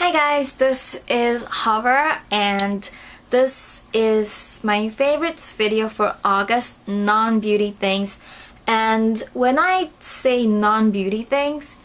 Hi guys, this is Hover and this is my favorites video for August, non-beauty things. And when I say non-beauty things,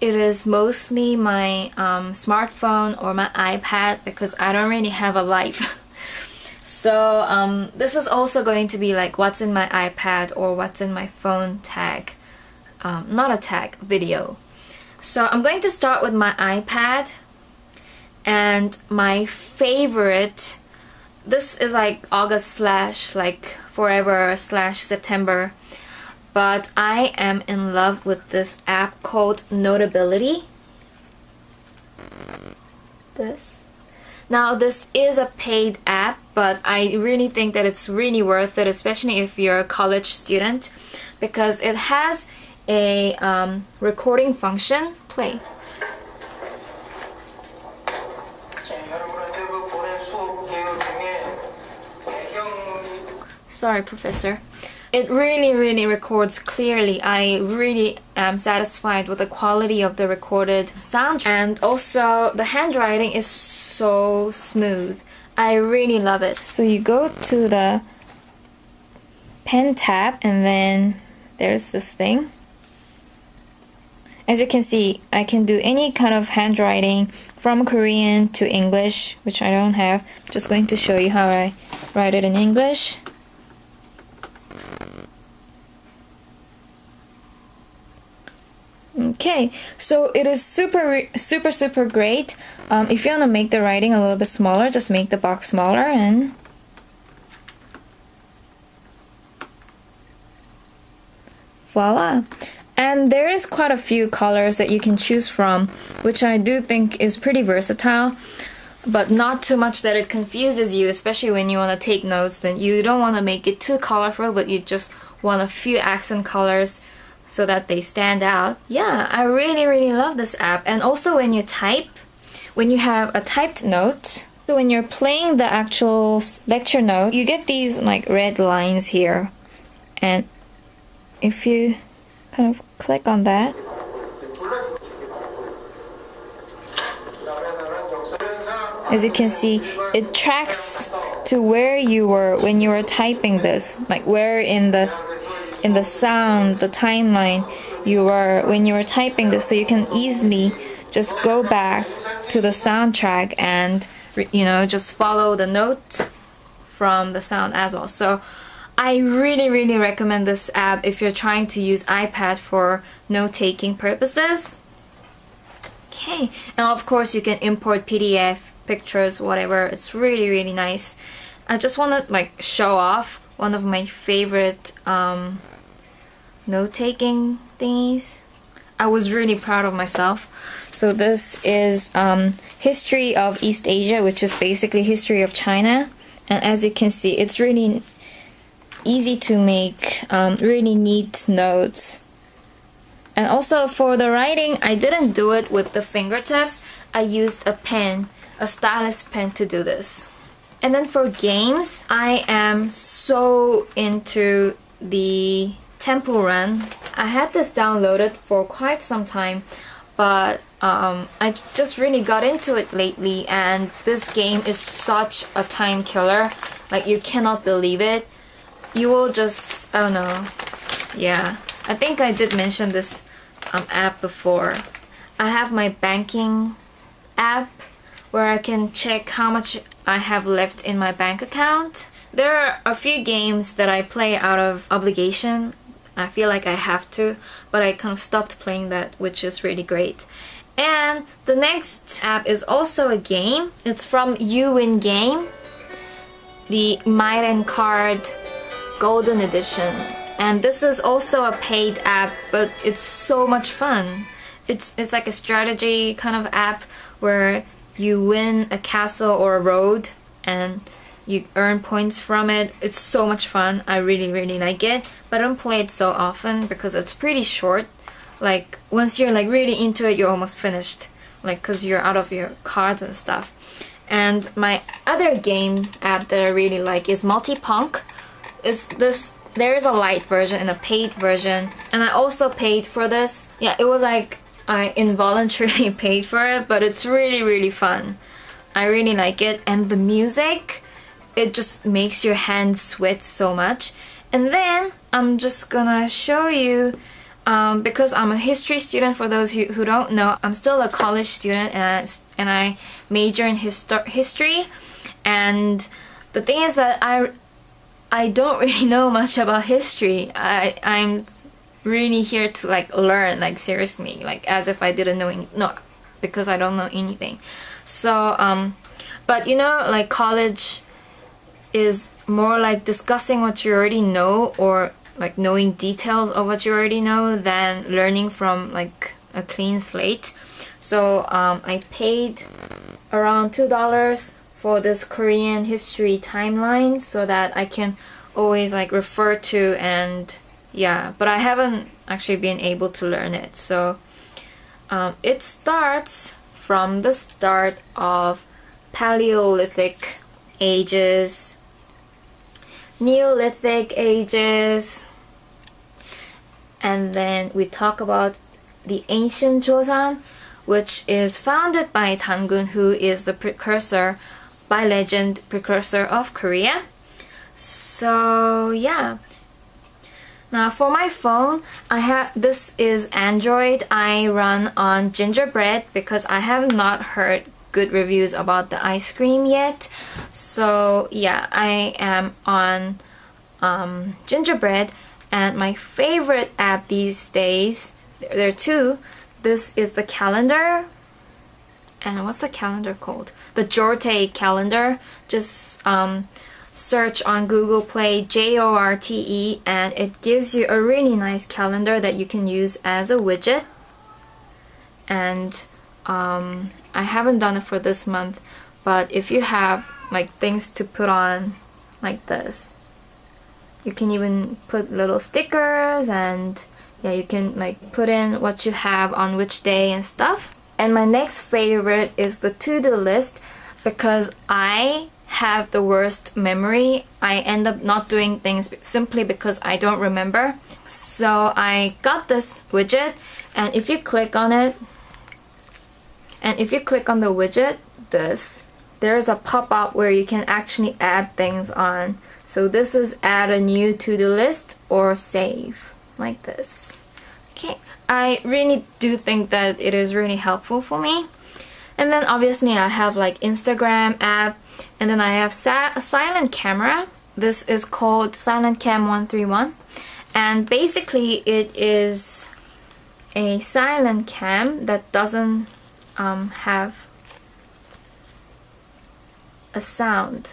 it is mostly my smartphone or my iPad because I don't really have a life. So this is also going to be like what's in my iPad or what's in my phone tag. Not a tag, video. So I'm going to start with my iPad. And my favorite, this is like August slash like forever slash September, but I am in love with this app called Notability. Now this is a paid app, but I really think that it's really worth it, especially if you're a college student, because it has a recording function. Play. Sorry, Professor. It really records clearly. I really am satisfied with the quality of the recorded sound, and also the handwriting is so smooth. I really love it. So you go to the pen tab and then there's this thing. As you can see, I can do any kind of handwriting from Korean to English, which I don't have. Just going to show you how I write it in English. Okay, so it is super great. If you want to make the writing a little bit smaller, just make the box smaller and voila. And there is quite a few colors that you can choose from, which I do think is pretty versatile, but not too much that it confuses you, especially when you want to take notes. Then you don't want to make it too colorful, but you just want a few accent colors so that they stand out. Yeah, I really love this app. And also when you type, when you have a typed note, so when you're playing the actual lecture note, you get these like red lines here. And if you kind of click on that, as you can see, it tracks to where you were when you were typing this, like where in the sound, the timeline you were when you were typing this, so you can easily just go back to the soundtrack and just follow the note from the sound as well. So I really recommend this app if you're trying to use iPad for note-taking purposes. Okay, and of course you can import PDF, pictures, whatever. It's really nice. I just want to like show off one of my favorite note-taking thingies. I was really proud of myself. So this is History of East Asia, which is basically history of China. And as you can see, it's really easy to make really neat notes. And also for the writing, I didn't do it with the fingertips. I used a pen, a stylus pen, to do this. And then for games, I am so into the Temple Run. I had this downloaded for quite some time, but I just really got into it lately, and this game is such a time killer. Like, you cannot believe it. You will just, I don't know. Yeah, I think I did mention this app before. I have my banking app where I can check how much I have left in my bank account. There are a few games that I play out of obligation. I feel like I have to, but I kind of stopped playing that, which is really great. And the next app is also a game. It's from You Win Game, the Might and Card Golden Edition. And this is also a paid app, but it's so much fun. It's like a strategy kind of app where you win a castle or a road and you earn points from it. It's so much fun. I really like it, but I don't play it so often because it's pretty short. Like once you're like really into it, you're almost finished, like because you're out of your cards and stuff. And my other game app that I really like is Multipunk. There is a light version and a paid version, and I also paid for this. Yeah, it was like I involuntarily paid for it, but it's really fun. I really like it, and the music, it just makes your hands sweat so much. And then I'm just gonna show you, because I'm a history student. For those who don't know, I'm still a college student, and I major in history. And the thing is that I don't really know much about history. I'm really here to like learn, like seriously, like as if I didn't know no, because I don't know anything. So but you know, like college is more like discussing what you already know, or like knowing details of what you already know, than learning from like a clean slate. So I paid around $2 for this Korean history timeline so that I can always like refer to, and yeah, but I haven't actually been able to learn it. So it starts from the start of Paleolithic ages, Neolithic ages, and then we talk about the ancient Joseon, which is founded by Dangun, who is the precursor, by legend, precursor of Korea. So yeah. Now for my phone, this is Android. I run on Gingerbread because I have not heard good reviews about the ice cream yet. So yeah, I am on Gingerbread, and my favorite app these days, there are two. This is the calendar, and what's the calendar called? The Jorte calendar. Just search on Google Play JORTE, and it gives you a really nice calendar that you can use as a widget. And I haven't done it for this month, but if you have like things to put on like this, you can even put little stickers, and yeah, you can like put in what you have on which day and stuff. And my next favorite is the to-do list, because I have the worst memory. I end up not doing things simply because I don't remember. So I got this widget, and if you click on it, and if you click on the widget, there's a pop-up where you can actually add things on. So this is add a new to-do list or save, like this. Okay, I really do think that it is really helpful for me. And then obviously I have like Instagram app, and then I have a silent camera. This is called Silent Cam 131, and basically it is a silent cam that doesn't have a sound.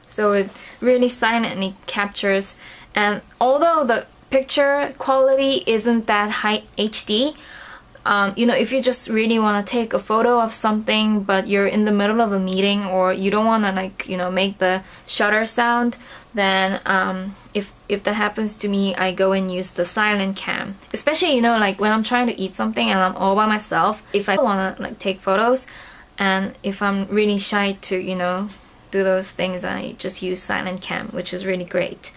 So it really silently captures, and although the picture quality isn't that high HD, you know, if you just really want to take a photo of something but you're in the middle of a meeting, or you don't want to like, you know, make the shutter sound, then if that happens to me, I go and use the silent cam. Especially, you know, like when I'm trying to eat something and I'm all by myself, if I want to like take photos, and if I'm really shy to, you know, do those things, I just use silent cam, which is really great.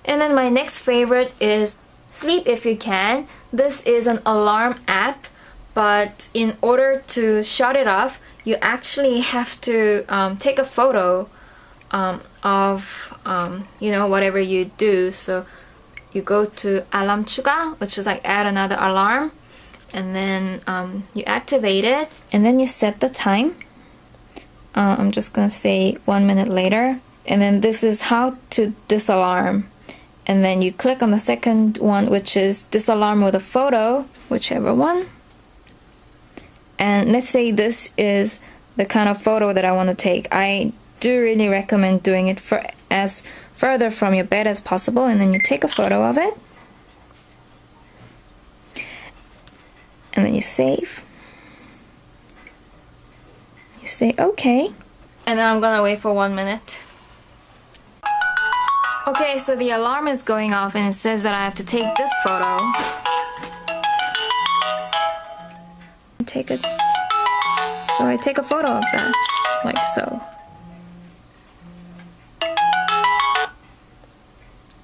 And then my next favorite is Sleep If You Can. This is an alarm app, but in order to shut it off, you actually have to take a photo of you know, whatever you do. So you go to alarm 추가, which is like add another alarm, and then you activate it, and then you set the time. I'm just gonna say 1 minute later, and then this is how to disalarm. And then you click on the second one, which is disalarm with a photo, whichever one. And let's say this is the kind of photo that I want to take. I do really recommend doing it for as further from your bed as possible, and then you take a photo of it. And then you save. You say okay. And then I'm gonna wait for 1 minute. Okay, so the alarm is going off, and it says that I have to take this photo. Take it. So I take a photo of that, like so.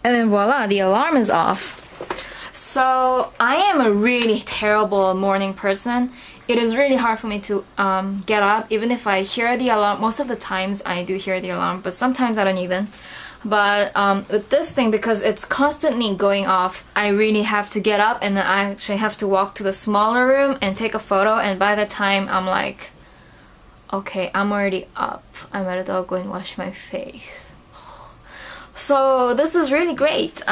And then voila, the alarm is off. So I am a really terrible morning person. It is really hard for me to get up, even if I hear the alarm. Most of the times I do hear the alarm, but sometimes I don't even. But with this thing, because it's constantly going off, I really have to get up, and then I actually have to walk to the smaller room and take a photo, and by the time I'm like, okay, I'm already up. I might as well go and wash my face. So this is really great.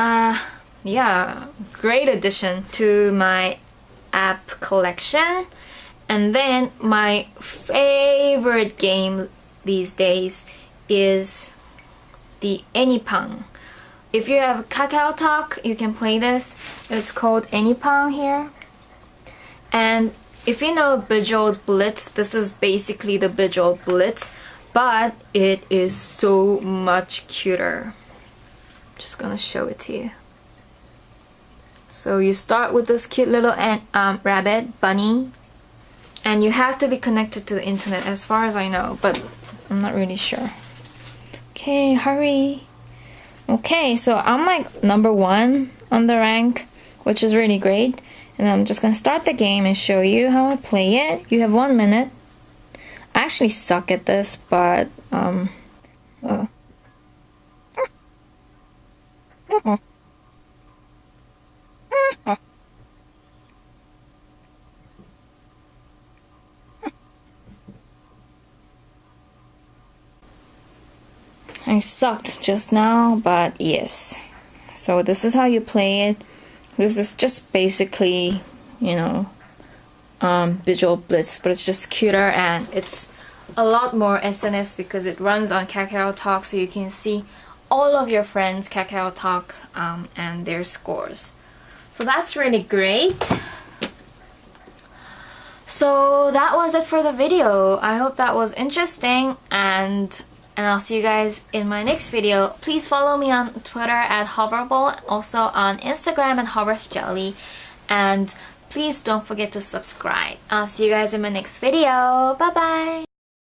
Yeah, great addition to my app collection. And then my favorite game these days is the Anypang. If you have Kakao Talk, you can play this. It's called Anypang here. And if you know Bejeweled Blitz, this is basically the Bejeweled Blitz, but it is so much cuter. Just gonna show it to you. So you start with this cute little rabbit bunny, and you have to be connected to the internet as far as I know, but I'm not really sure. Okay, hurry. Okay, so I'm like number 1 on the rank, which is really great. And I'm just gonna start the game and show you how I play it. You have 1 minute. I actually suck at this, but I sucked just now, but yes. So this is how you play it. This is just basically, you know, Visual Blitz, but it's just cuter, and it's a lot more SNS because it runs on Kakao Talk, so you can see all of your friends' Kakao Talk and their scores. So that's really great. So that was it for the video. I hope that was interesting, and I'll see you guys in my next video. Please follow me on Twitter at hoverable, also on Instagram at hoversjelly, and please don't forget to subscribe. I'll see you guys in my next video. Bye bye!